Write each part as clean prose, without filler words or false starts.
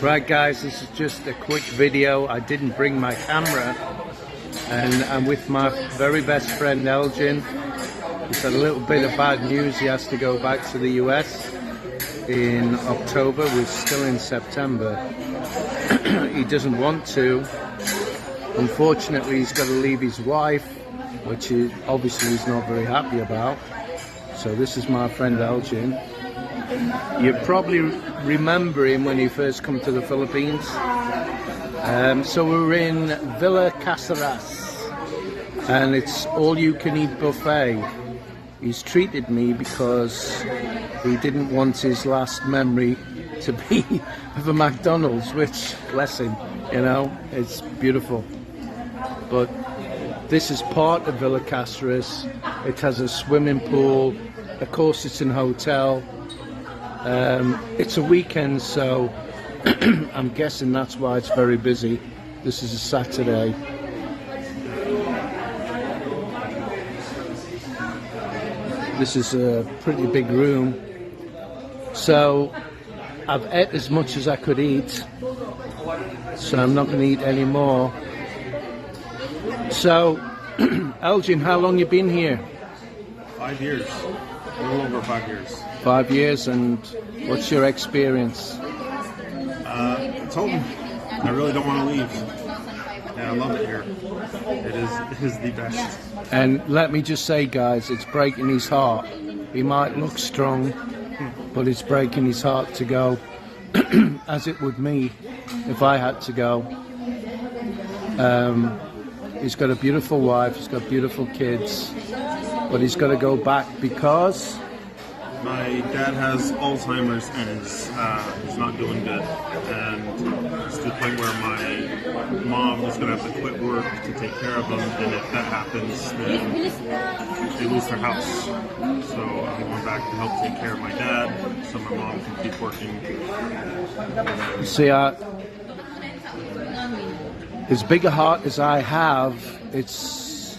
Right guys, this is just a quick video. I didn't bring my camera and I'm with my very best friend Elgen. He's had a little bit of bad news. He has to go back to the US in October. We're still in September. He doesn't want to. Unfortunately, he's got to leave his wife, which is obviously he's not very happy about. So this is my friend Elgen. You probably remember him when he first come to the Philippines. So we're in Villa Caceres, and it's all-you-can-eat buffet. He's treated me because he didn't want his last memory to be of a McDonald's, which, bless him, you know, it's beautiful. But this is part of Villa Caceres. It has a swimming pool. Of course, it's an hotel. It's a weekend, so I'm guessing that's why it's very busy. This is a Saturday. This is a pretty big room. So I've ate as much as I could eat, so I'm not going to eat any more. So, Elgen, how long you been here? 5 years. A little over 5 years. 5 years, and what's your experience? It's home. I really don't want to leave. Yeah, I love it here. It is the best. And let me just say, guys, it's breaking his heart. He might look strong, but it's breaking his heart to go, as it would me if I had to go. He's got a beautiful wife, he's got beautiful kids, but he's got to go back because my dad has Alzheimer's and is not doing good, and it's to the point where my mom is going to have to quit work to take care of him, and if that happens, then they lose their house. So I'm going back to help take care of my dad, so my mom can keep working. See, as big a heart as I have, it's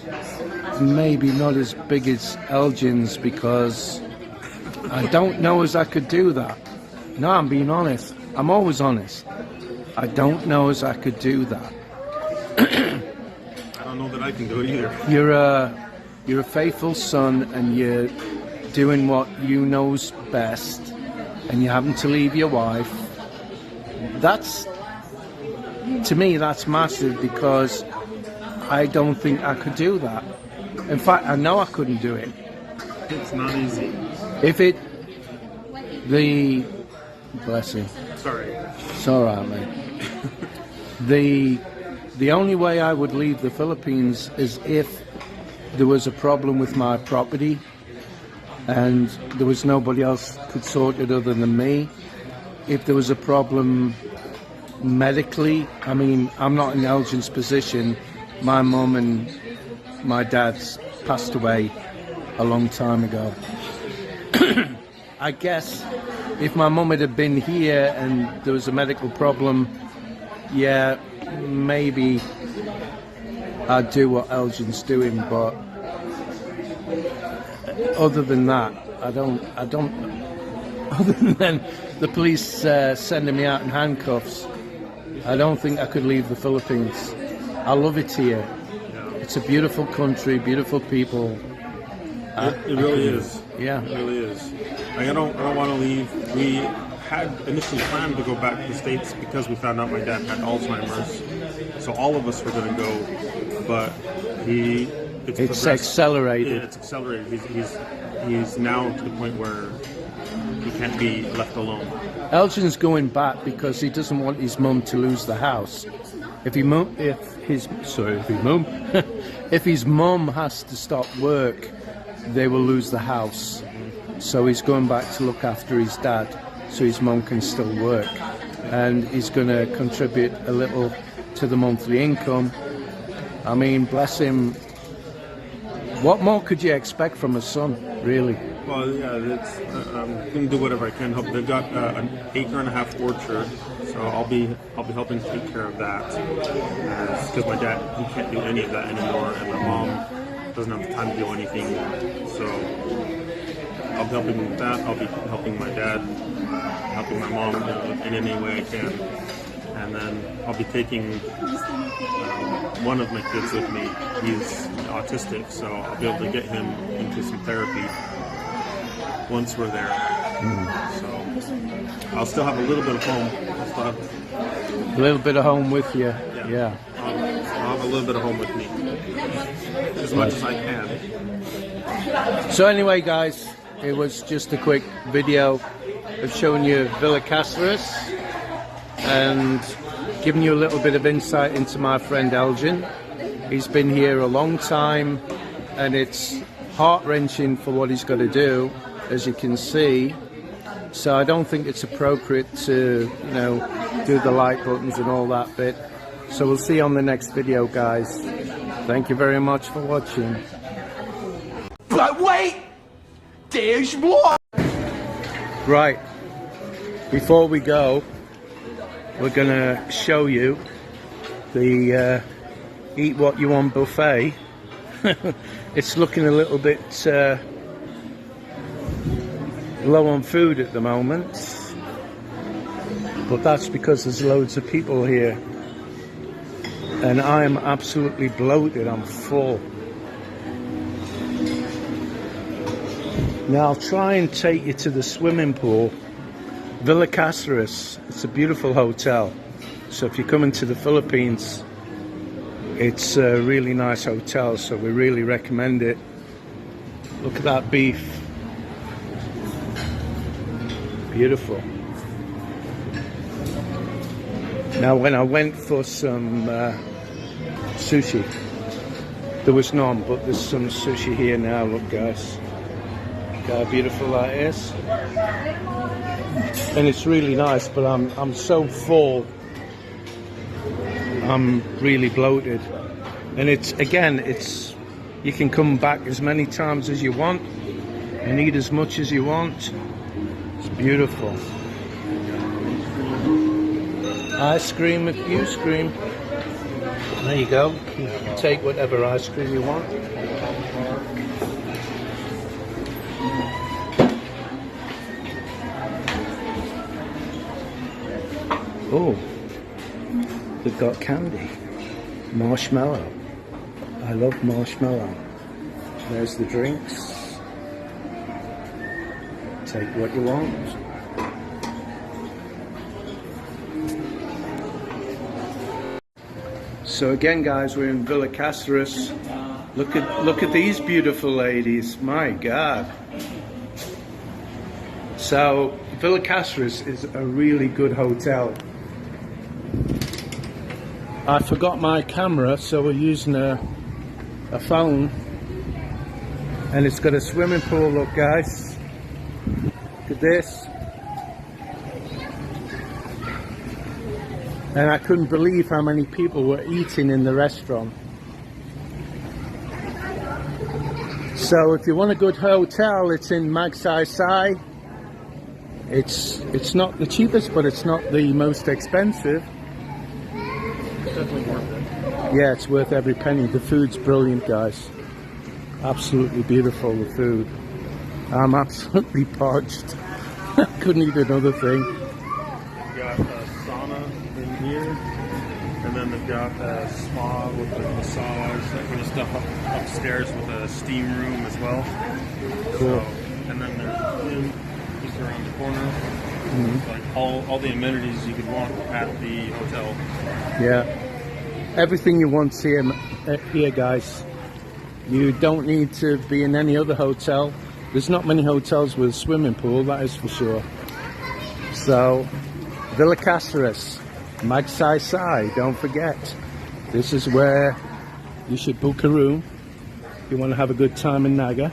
maybe not as big as Elgen's, because I don't know as I could do that. No, I'm being honest. I'm always honest. I don't know as I could do that. I don't know that I can do it either. You're a faithful son, and you're doing what you know's best, and you're having to leave your wife. That's, to me, that's massive, because I don't think I could do that. In fact, I know I couldn't do it. It's not easy. If bless you. Sorry. It's all right, mate. The only way I would leave the Philippines is if there was a problem with my property and there was nobody else could sort it other than me. If there was a problem medically, I mean, I'm not in Elgen's position. My mum and my dad's passed away a long time ago. I guess if my mum had been here and there was a medical problem, yeah, maybe I'd do what Elgen's doing, but other than that, I don't, other than the police sending me out in handcuffs, I don't think I could leave the Philippines. I love it here. It's a beautiful country, beautiful people. It really is. Yeah. It really is. Like, I don't want to leave. We had initially planned to go back to the States because we found out my dad had Alzheimer's. So all of us were going to go, but it's accelerated. Yeah, it's accelerated. He's now to the point where he can't be left alone. Elgen's going back because he doesn't want his mum to lose the house. If his mum has to stop work, they will lose the house. So he's going back to look after his dad, so his mum can still work, and he's going to contribute a little to the monthly income. I mean, bless him. What more could you expect from a son, really? Well, yeah, I'm going to do whatever I can help. They've got an 1.5-acre orchard, so I'll be helping take care of that. Because my dad, he can't do any of that anymore, and my mom doesn't have the time to do anything. So I'll be helping with that. I'll be helping my dad. helping my mom in any way I can. And then I'll be taking one of my kids with me. He's autistic, so I'll be able to get him into some therapy once we're there. So I'll still have a little bit of home. I'll still have A little bit of home with you. Yeah. I'll have a little bit of home with me, as much as I can. So anyway, guys, it was just a quick video of showing you Villa Caceres and giving you a little bit of insight into my friend Elgen. He's been here a long time, and it's heart-wrenching for what he's got to do, as you can see. So I don't think it's appropriate to, you know, do the like buttons and all that bit. So we'll see you on the next video, guys. Thank you very much for watching. But wait! There's more! Right, before we go, we're gonna show you the Eat What You Want buffet. It's looking a little bit low on food at the moment, but that's because there's loads of people here, and I am absolutely bloated. I'm full. Now I'll try and take you to the swimming pool. Villa Caceres, it's a beautiful hotel. So if you're coming to the Philippines, it's a really nice hotel, so we really recommend it. Look at that beef. Beautiful. Now when I went for some sushi, there was none, but there's some sushi here now. Look, guys. Look how beautiful that is. And it's really nice, but I'm so full. I'm really bloated. And it's, again, you can come back as many times as you want and eat as much as you want. It's beautiful. Ice cream if you scream. There you go. You can take whatever ice cream you want. Oh, they've got candy. Marshmallow. I love marshmallow. There's the drinks. Take what you want. So again, guys, we're in Villa Caceres. Look at these beautiful ladies. My God. So Villa Caceres is a really good hotel. I forgot my camera, so we're using a phone, and it's got a swimming pool. Look, guys, look at this. And I couldn't believe how many people were eating in the restaurant. So if you want a good hotel, it's in Casaras. It's not the cheapest, but it's not the most expensive. Definitely worth it. Yeah, it's worth every penny. The food's brilliant, guys. Absolutely beautiful, the food. I'm absolutely parched. I couldn't eat another thing. We've got a sauna in here, and then they've got a spa with a massage, that kind of stuff upstairs with a steam room as well. Cool. So, and then there's a gym just around the corner. Mm-hmm. Like all the amenities you could want at the hotel. Yeah. Everything you want here, guys. You don't need to be in any other hotel. There's not many hotels with a swimming pool, that is for sure. So, Villa Caceres, Casaras, don't forget. This is where you should book a room if you want to have a good time in Naga.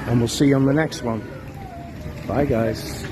And we'll see you on the next one. Bye, guys.